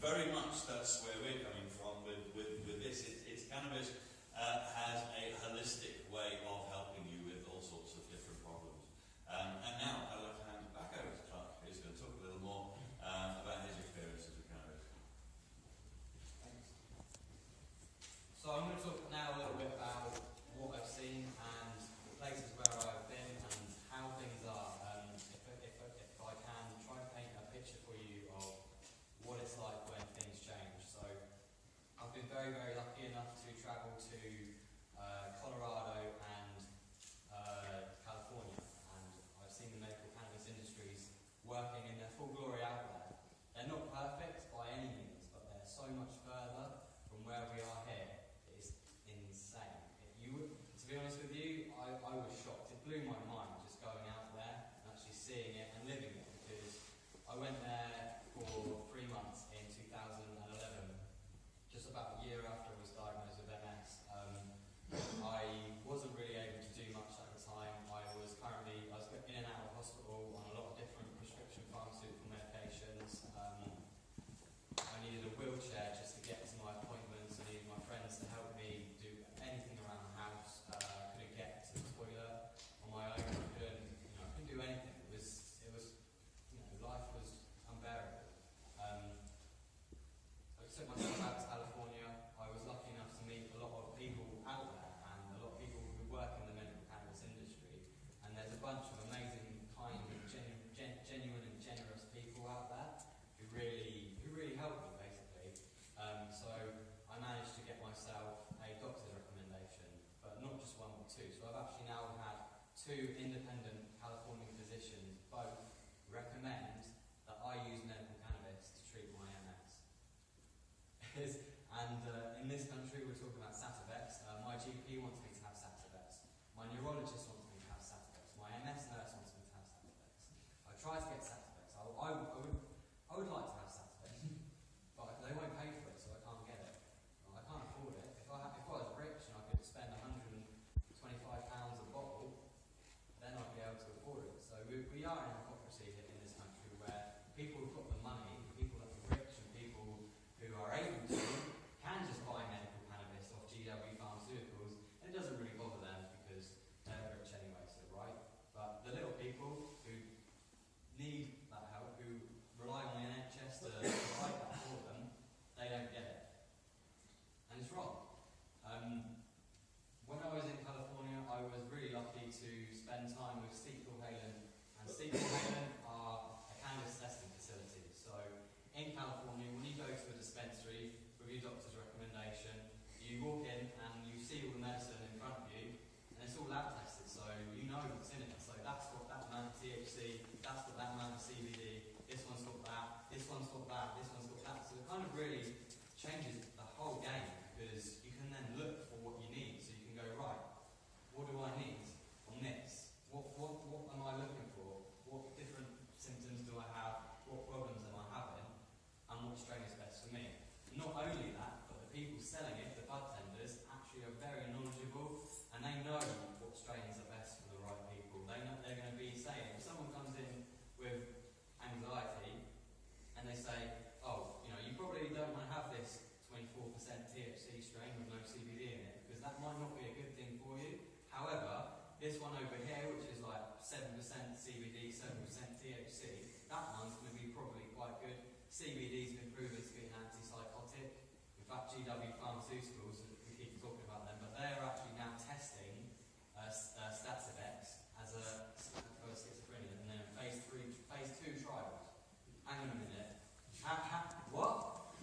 very much that's where we're coming from with this. It's cannabis has a holistic way of helping you with all sorts of different problems. And now I'd like to hand it back over to Clark, who's going to talk a little more about his experiences with cannabis. Thanks. So I'm going to talk now a little bit about what I've seen and the places where I've been and how things are. If I can try and paint a picture for you of what it's like when things change. So I've been very, very lucky enough to travel to Colorado and California, and I've seen the medical cannabis industries working in their full glory out there. They're not perfect by any means, but they're so much further from where we are here. It's insane. To be honest with you, I was shocked. It blew my mind just going out there and actually seeing it and living it, because I went there for 3 months in 2011, just about a year after I was diagnosed with MS. I wasn't really able to do much at the time. I was in and out of hospital on a lot of different prescription pharmaceutical medications. I needed a wheelchair just to get to my appointments. I needed my friends to help me do anything around the house. I couldn't get to the toilet on my own. I couldn't do anything. It was life was unbearable. I took myself out to California. I was lucky enough to meet a lot of people out there and a lot of people who work in the medical cannabis industry. And there's a bunch of amazing, kind, genuine and generous people out there who really helped me, basically. So I managed to get myself a doctor's recommendation, but not just one but two. So I've actually now had 2 independent Californian physicians both recommend that I use medical cannabis to treat my MS. And in this country, we're talking about Sativex. My GP wants me to have Sativex. My neurologist wants me to have Sativex. My MS nurse wants me to have Sativex. I tried to get Sativex. I would like to have Sativex, but they won't pay for it, so I can't get it. I can't afford it. If I was rich and I could spend £125 a bottle, then I'd be able to afford it. So we are in a hypocrisy in this country where people who've got the money, people that are rich and people who are able to, can just buy medical cannabis off GW Pharmaceuticals. It doesn't really bother them because they're rich anyway, so right? But the little people who need that help, who rely on the NHS to provide that for them, they don't get it. And it's wrong. When I was in California, I was really lucky to spend time with Steeple Halen. And Steeple Halen are a cannabis testing facility. So in California, when you go to a dispensary with your doctor's recommendation, you walk in and you see all the medicine in front of you, and it's all lab tested, so you know what's in it. So that's got that amount of THC, that's got that amount of CBD, this one's got that, this one's got that, this one's got that. So it kind of really changes the whole game, because you can then look for what you need. So you can go, right, what do I need on this? What am I looking for? What different symptoms do I have? What problems am I having? And what strain is best for me? Not only that, but the people selling it, the bud tenders, actually are very knowledgeable, and they know what strains are best for the right people. They know they're going to be saying, if someone comes in with anxiety and they say, oh, you probably don't want to have this 24% THC strain with no CBD in it, because that might not be a good thing for you. However, this one over here, which is like 7% CBD, 7% THC, that one's going to be probably quite good. CBD's been proven to be an antipsychotic. In fact, GW Pharmaceuticals, we keep talking about them, but they're actually now testing Sativex as for schizophrenia, and then phase 2 trials. Hang on a minute. What?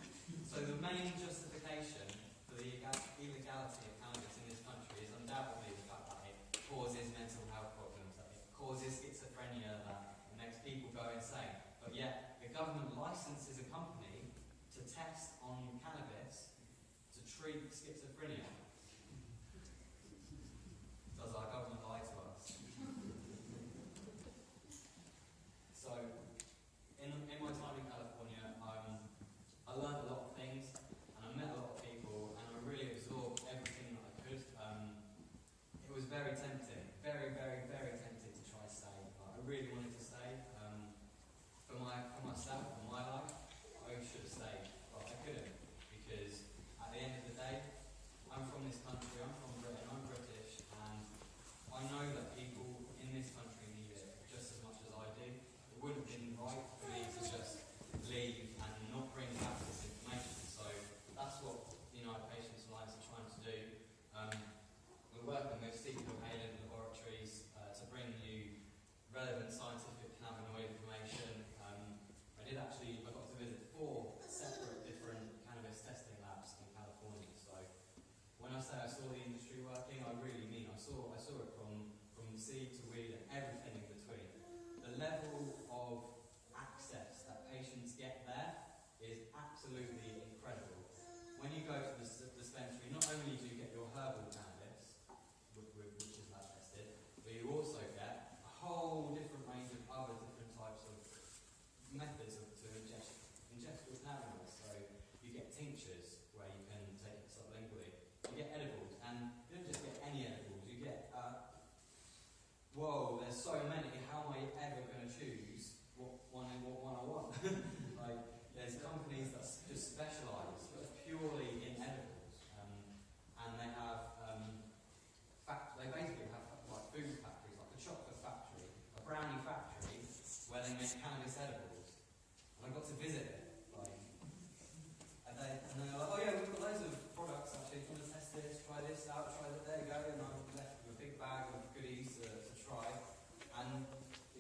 So the main justification for the illegality of cannabis in this country is undoubtedly the fact that it causes mental health problems, that it causes schizophrenia, that it makes people go insane. But yet, the government licenses a company to test on cannabis to treat schizophrenia. Does our government lie to us? So, in my time in California, I learned a lot of things, and I met a lot of people, and I really absorbed everything that I could. It was very tempting, very, very, very tempting to try to stay. I really wanted to stay. For myself, for my life, I should have stayed. But they make cannabis edibles. And I got to visit it. And they were like, oh yeah, we've got loads of products actually. If you want to test this, try this out, try that, there you go. And I'm left with a big bag of goodies to try. And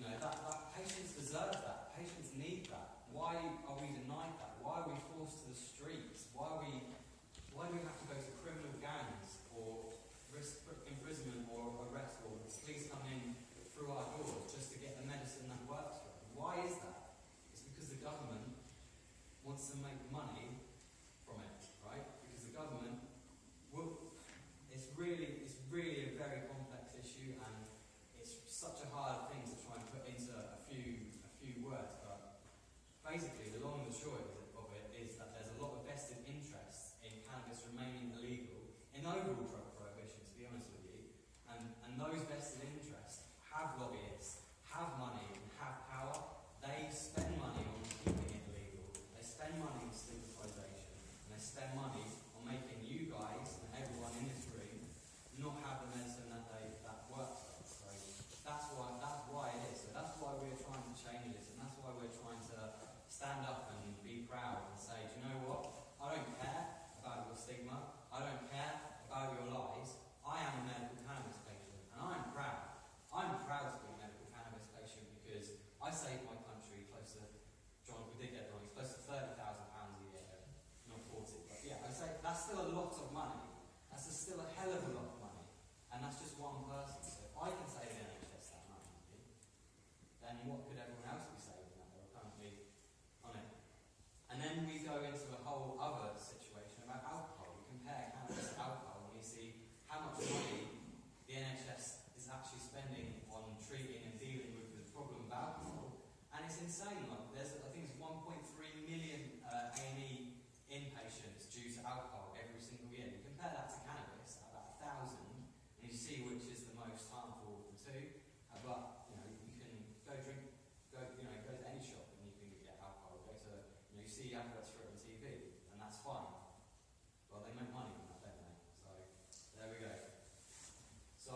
that patients deserve that. Patients need that. Why are we denied that? Why are we forced to the streets? Why do we have to go to criminal gangs or risk imprisonment or arrest or police come in through our doors just to get the medicine that works for us? Why is that? It's because the government wants to make money from it, right? Because the government it's really a very complex issue, and it's such a hard thing to try and put into a few words. But basically, the long and the short of it is that there's a lot of vested interests in cannabis remaining illegal, in overall drug prohibition, to be honest with you. And those vested interests have lobbyists, have money, and have power. They spend money on keeping it illegal. They spend money on stigmatization, and they spend money on making you guys and everyone in this room not have the medicine that works for us. So that's why it is. So that's why we're trying to change this, and that's why we're trying to stand up and be proud and say, do you know what? I don't care about your stigma. I don't care about your lies. I am a medical cannabis patient, and I'm proud. I'm proud to be a medical cannabis patient because I saved my country close to, John, we did get it wrong, it's close to £30,000 a year, not 40, but yeah, I say that's still a lot of money. That's still a hell of a lot of money, and that's just one person. So if I can save the NHS that much money, then what could everyone else be saving that they're currently on it? And then we go into a whole other situation about alcohol. We compare cannabis to alcohol, and we see how much money the NHS is actually spending on treating and dealing with the problem of alcohol. And it's insane. Like, I think it's 1.3 million A&E inpatients due to alcohol every single year. You compare that to cannabis, about 1,000, and you see which is the most harmful of the two. But you can go to any shop and you can get alcohol. You see adverts for it on TV, and that's fine. Well, they make money on that, don't they? So there we go. So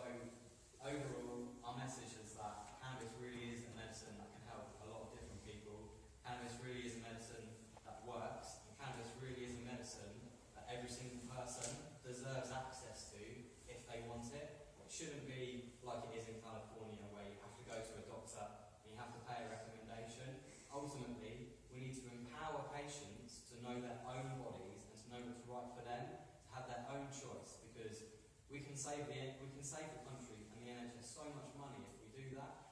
overall, our message is that cannabis really is a medicine that can help a lot of different people. Cannabis really is a medicine that works, and cannabis really is a medicine that every single person deserves access to if they want it. It shouldn't be like it is in California, where you have to go to a doctor and you have to pay a recommendation. Ultimately, we need to empower patients to know their own bodies and to know what's right for them, to have their own choice, because we can save the country and the NHS so much money if we do that.